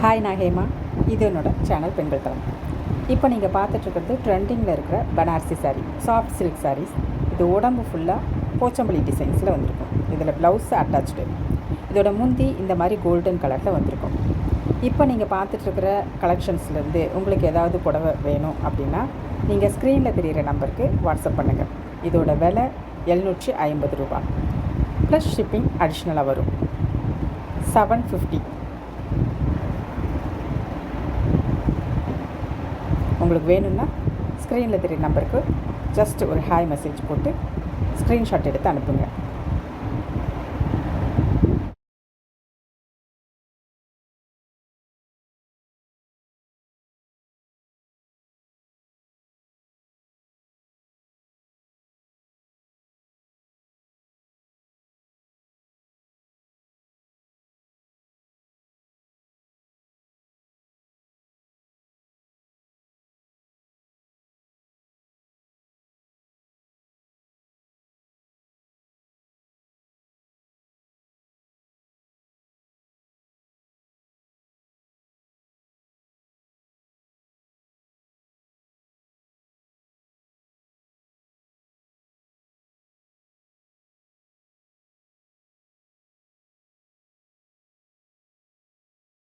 Hi, நான் ஹேமா. இது என்னோடய சேனல் பெண்கள் தளம். இப்போ நீங்கள் பார்த்துட்ருக்கிறது ட்ரெண்டிங்கில் இருக்கிற பனாரசி சாரீ, சாஃப்ட் சில்க் சாரீஸ். இது உடம்பு ஃபுல்லாக போச்சம்பள்ளி டிசைன்ஸில் வந்திருக்கும். இதில் ப்ளவுஸ் அட்டாச்சு. இதோட முந்தி இந்த மாதிரி கோல்டன் கலரில் வந்திருக்கும். இப்போ நீங்கள் பார்த்துட்ருக்கிற கலெக்ஷன்ஸ்லேருந்து உங்களுக்கு ஏதாவது புடவை வேணும் அப்படின்னா நீங்கள் ஸ்க்ரீனில் தெரிகிற நம்பருக்கு வாட்ஸ்அப் பண்ணுங்கள். இதோட விலை 750 ரூபா ப்ளஸ் ஷிப்பிங் அடிஷ்னலாக வரும். 750. உங்களுக்கு வேணும்னா ஸ்க்ரீனில் தெரியுற நம்பருக்கு ஜஸ்ட் ஒரு ஹாய் மெசேஜ் போட்டு ஸ்க்ரீன்ஷாட் எடுத்து அனுப்புங்க.